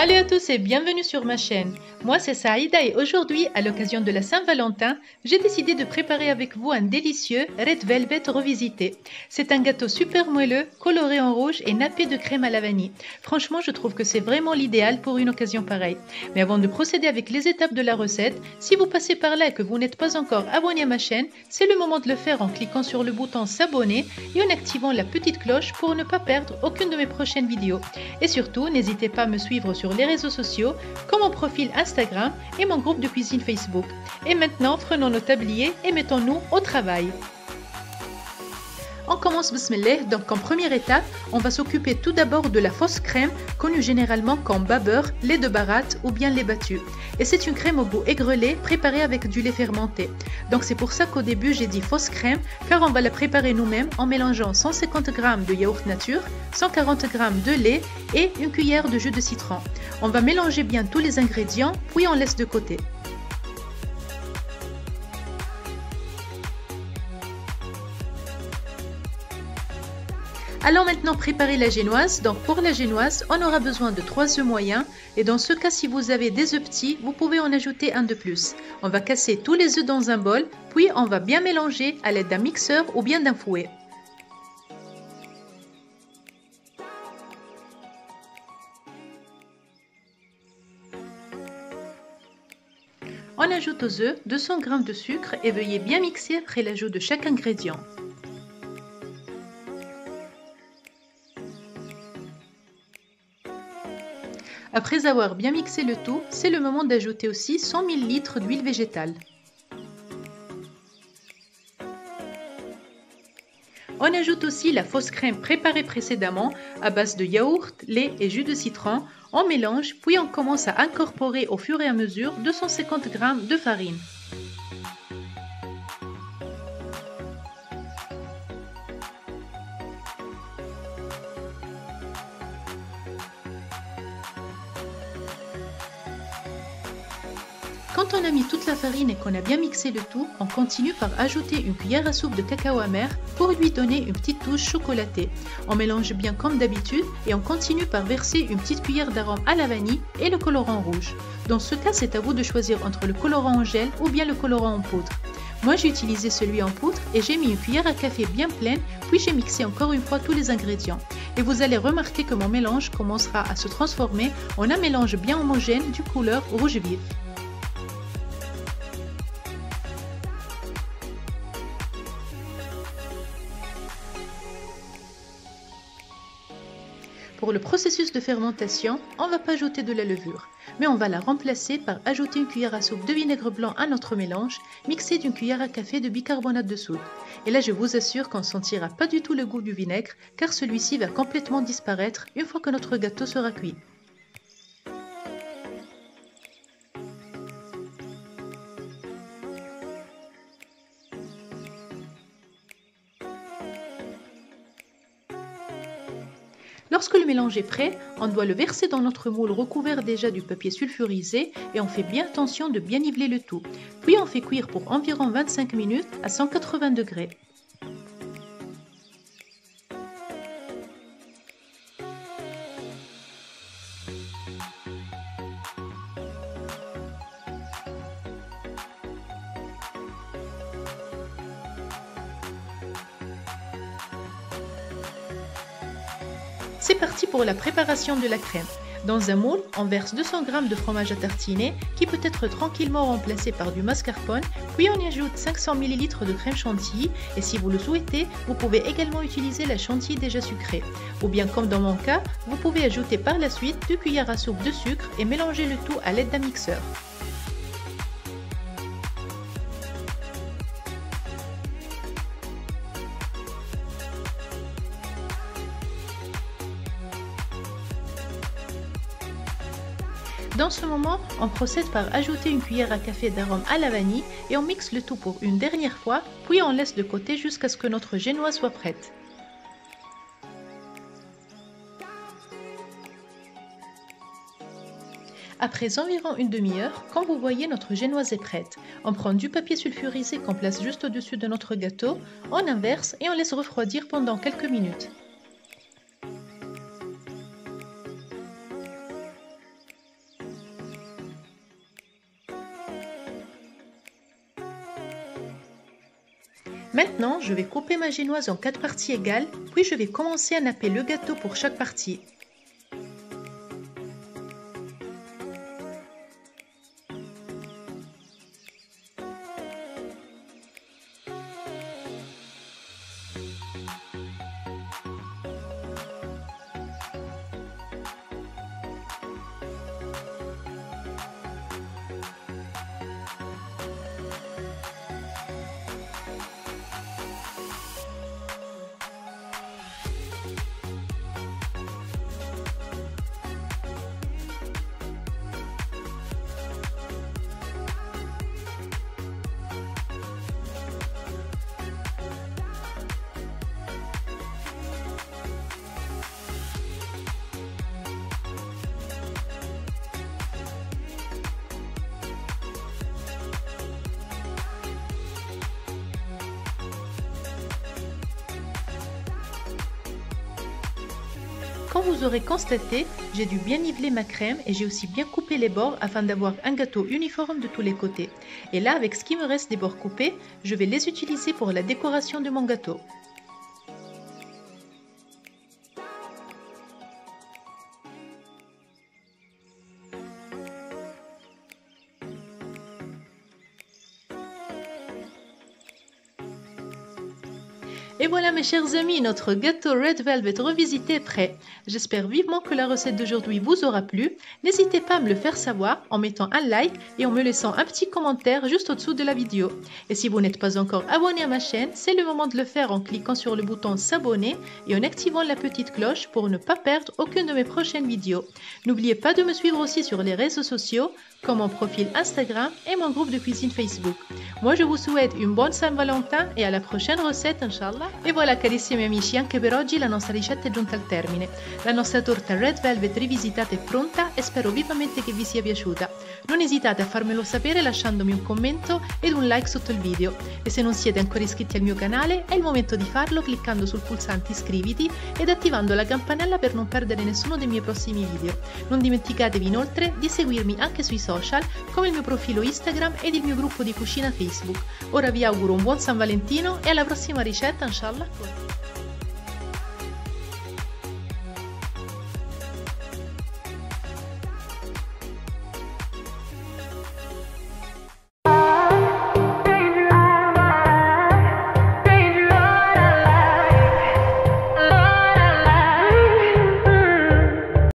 Salut à tous et bienvenue sur ma chaîne. Moi c'est Saïda et aujourd'hui, à l'occasion de la Saint-Valentin, j'ai décidé de préparer avec vous un délicieux Red Velvet revisité. C'est un gâteau super moelleux, coloré en rouge et nappé de crème à la vanille. Franchement, je trouve que c'est vraiment l'idéal pour une occasion pareille. Mais avant de procéder avec les étapes de la recette, si vous passez par là et que vous n'êtes pas encore abonné à ma chaîne, c'est le moment de le faire en cliquant sur le bouton s'abonner et en activant la petite cloche pour ne pas perdre aucune de mes prochaines vidéos. Et surtout, n'hésitez pas à me suivre sur les réseaux sociaux comme mon profil Instagram et mon groupe de cuisine Facebook. Et maintenant, prenons nos tabliers et mettons-nous au travail. On commence bismillah, donc en première étape, on va s'occuper tout d'abord de la fausse crème, connue généralement comme babeur, lait de baratte ou bien lait battu. Et c'est une crème au goût aigre-lait préparée avec du lait fermenté. Donc c'est pour ça qu'au début j'ai dit fausse crème, car on va la préparer nous-mêmes en mélangeant 150 g de yaourt nature, 140 g de lait et une cuillère de jus de citron. On va mélanger bien tous les ingrédients, puis on laisse de côté. Allons maintenant préparer la génoise. Donc pour la génoise, on aura besoin de 3 œufs moyens et dans ce cas, si vous avez des œufs petits, vous pouvez en ajouter un de plus. On va casser tous les œufs dans un bol, puis on va bien mélanger à l'aide d'un mixeur ou bien d'un fouet. On ajoute aux œufs 200 g de sucre et veuillez bien mixer après l'ajout de chaque ingrédient. Après avoir bien mixé le tout, c'est le moment d'ajouter aussi 100 ml d'huile végétale. On ajoute aussi la fausse crème préparée précédemment à base de yaourt, lait et jus de citron. On mélange, puis on commence à incorporer au fur et à mesure 250 g de farine. Quand on a mis toute la farine et qu'on a bien mixé le tout, on continue par ajouter une cuillère à soupe de cacao amer pour lui donner une petite touche chocolatée. On mélange bien comme d'habitude et on continue par verser une petite cuillère d'arôme à la vanille et le colorant rouge. Dans ce cas, c'est à vous de choisir entre le colorant en gel ou bien le colorant en poudre. Moi, j'ai utilisé celui en poudre et j'ai mis une cuillère à café bien pleine, puis j'ai mixé encore une fois tous les ingrédients. Et vous allez remarquer que mon mélange commencera à se transformer en un mélange bien homogène d'une couleur rouge vif. Pour le processus de fermentation, on ne va pas ajouter de la levure, mais on va la remplacer par ajouter une cuillère à soupe de vinaigre blanc à notre mélange, mixé d'une cuillère à café de bicarbonate de soude. Et là, je vous assure qu'on ne sentira pas du tout le goût du vinaigre, car celui-ci va complètement disparaître une fois que notre gâteau sera cuit. Lorsque le mélange est prêt, on doit le verser dans notre moule recouvert déjà du papier sulfurisé et on fait bien attention de bien niveler le tout. Puis on fait cuire pour environ 25 minutes à 180 degrés. C'est parti pour la préparation de la crème. Dans un moule, on verse 200 g de fromage à tartiner qui peut être tranquillement remplacé par du mascarpone, puis on y ajoute 500 ml de crème chantilly et si vous le souhaitez, vous pouvez également utiliser la chantilly déjà sucrée. Ou bien comme dans mon cas, vous pouvez ajouter par la suite 2 cuillères à soupe de sucre et mélanger le tout à l'aide d'un mixeur. Dans ce moment, on procède par ajouter une cuillère à café d'arôme à la vanille et on mixe le tout pour une dernière fois, puis on laisse de côté jusqu'à ce que notre génoise soit prête. Après environ une demi-heure, quand vous voyez notre génoise est prête, on prend du papier sulfurisé qu'on place juste au-dessus de notre gâteau, on inverse et on laisse refroidir pendant quelques minutes. Maintenant, je vais couper ma génoise en 4 parties égales, puis je vais commencer à napper le gâteau pour chaque partie. Quand vous aurez constaté, j'ai dû bien niveler ma crème et j'ai aussi bien coupé les bords afin d'avoir un gâteau uniforme de tous les côtés. Et là, avec ce qui me reste des bords coupés, je vais les utiliser pour la décoration de mon gâteau. Et voilà mes chers amis, notre gâteau Red Velvet revisité est prêt. J'espère vivement que la recette d'aujourd'hui vous aura plu. N'hésitez pas à me le faire savoir en mettant un like et en me laissant un petit commentaire juste au-dessous de la vidéo. Et si vous n'êtes pas encore abonné à ma chaîne, c'est le moment de le faire en cliquant sur le bouton s'abonner et en activant la petite cloche pour ne pas perdre aucune de mes prochaines vidéos. N'oubliez pas de me suivre aussi sur les réseaux sociaux comme mon profil Instagram et mon groupe de cuisine Facebook. Moi je vous souhaite une bonne Saint-Valentin e alla prochaine recette inshallah. E voilà carissimi amici, anche per oggi la nostra ricetta è giunta al termine. La nostra torta Red Velvet rivisitata è pronta e spero vivamente che vi sia piaciuta. Non esitate a farmelo sapere lasciandomi un commento ed un like sotto il video. E se non siete ancora iscritti al mio canale è il momento di farlo cliccando sul pulsante iscriviti ed attivando la campanella per non perdere nessuno dei miei prossimi video. Non dimenticatevi inoltre di seguirmi anche sui social come il mio profilo Instagram ed il mio gruppo di cucina Facebook. Ora vi auguro un buon San Valentino e alla prossima ricetta, inshallah.